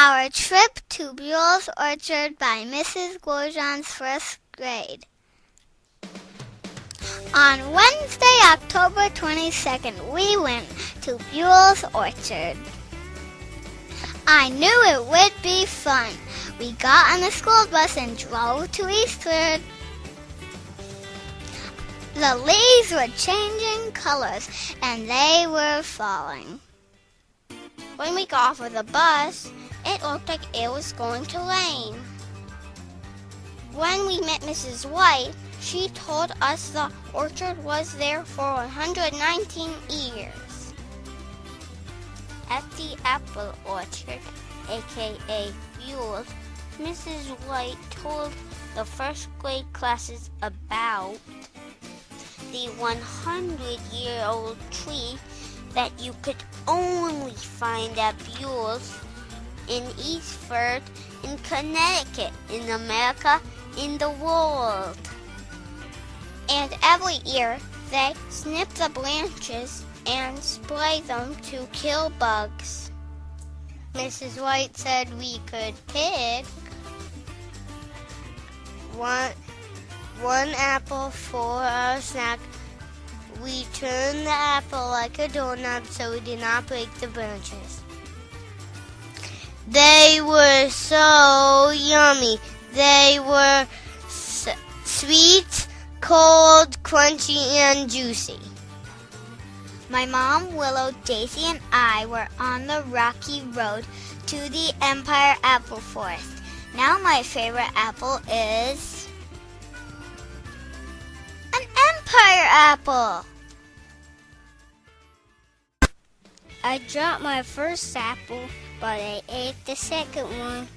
Our trip to Buell's Orchard by Mrs. Gorjon's first grade. On Wednesday, October 22nd, we went to Buell's Orchard. I knew it would be fun. We got on the school bus and drove to Eastwood. The leaves were changing colors, and they were falling. When we got off of the bus, it looked like it was going to rain. When we met Mrs. White, she told us the orchard was there for 119 years. At the apple orchard, aka Buell, Mrs. White told the first grade classes about the 100-year-old tree that you could only find at Buell's in Eastford, in Connecticut, in America, in the world. And every year, they snip the branches and spray them to kill bugs. Mrs. White said we could pick one apple for our snack. We turned the apple like a donut so we did not break the branches. They were so yummy. They were sweet, cold, crunchy, and juicy. My mom, Willow, Daisy, and I were on the rocky road to the Empire Apple Forest. Now my favorite apple is an Empire apple. I dropped my first apple, but I ate the second one.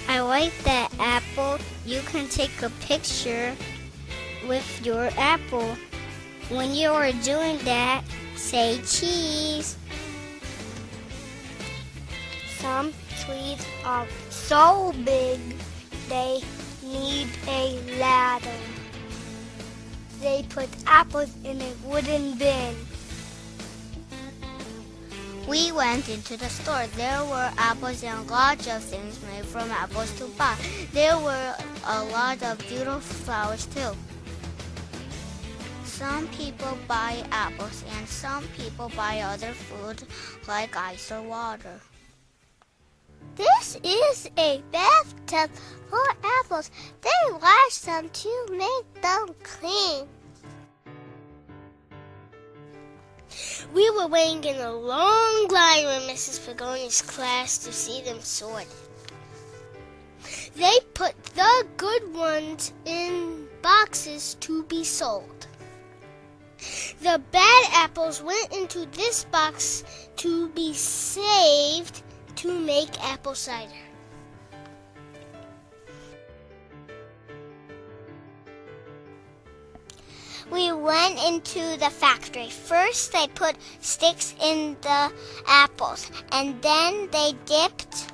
I like that apple. You can take a picture with your apple. When you are doing that, say cheese. Some trees are so big they need a ladder. They put apples in a wooden bin. We went into the store. There were apples and lots of things made from apples to buy. There were a lot of beautiful flowers too. Some people buy apples and some people buy other food like ice or water. This is a bathtub for apples. They wash them to make them clean. We were waiting in a long line in Mrs. Pagoni's class to see them sorted. They put the good ones in boxes to be sold. The bad apples went into this box to be saved to make apple cider. We went into the factory. First, they put sticks in the apples, and then they dipped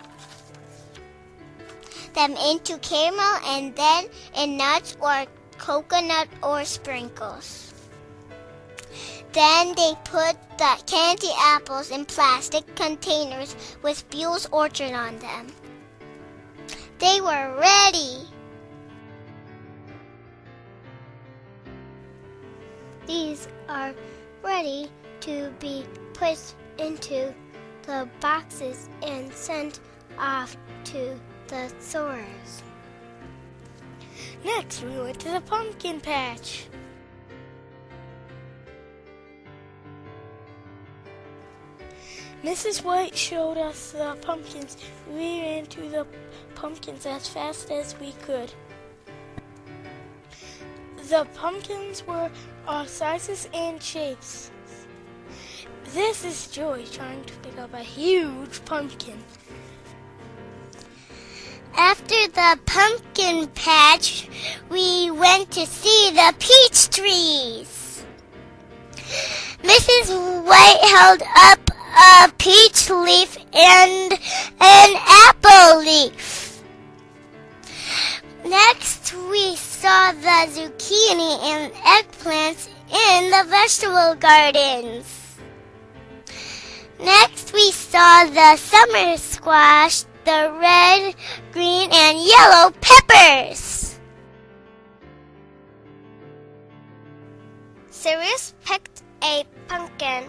them into caramel and then in nuts or coconut or sprinkles. Then they put the candy apples in plastic containers with Buell's Orchard on them. They were ready. These are ready to be put into the boxes and sent off to the stores. Next, we went to the pumpkin patch. Mrs. White showed us the pumpkins. We ran to the pumpkins as fast as we could. The pumpkins were all sizes and shapes. This is Joy trying to pick up a huge pumpkin. After the pumpkin patch, we went to see the peach trees. Mrs. White held up a peach leaf and an apple leaf. Next, we saw the zucchini and eggplant plants in the vegetable gardens. Next, we saw the summer squash, the red, green, and yellow peppers. Sirius picked a pumpkin,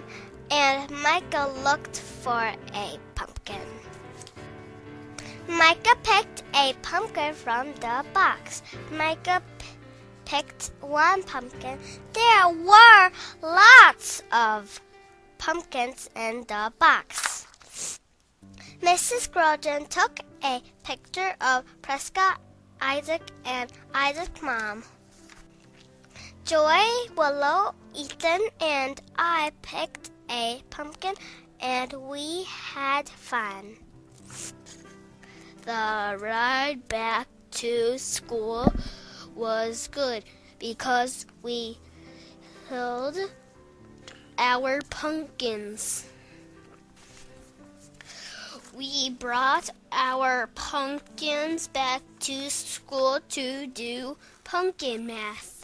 and Micah looked for a pumpkin. Micah picked a pumpkin from the box. Micah picked one pumpkin. There were lots of pumpkins in the box. Mrs. Grogan took a picture of Prescott, Isaac, and Isaac's mom. Joy, Willow, Ethan, and I picked a pumpkin, and we had fun. The ride back to school was good because we held our pumpkins. We brought our pumpkins back to school to do pumpkin math.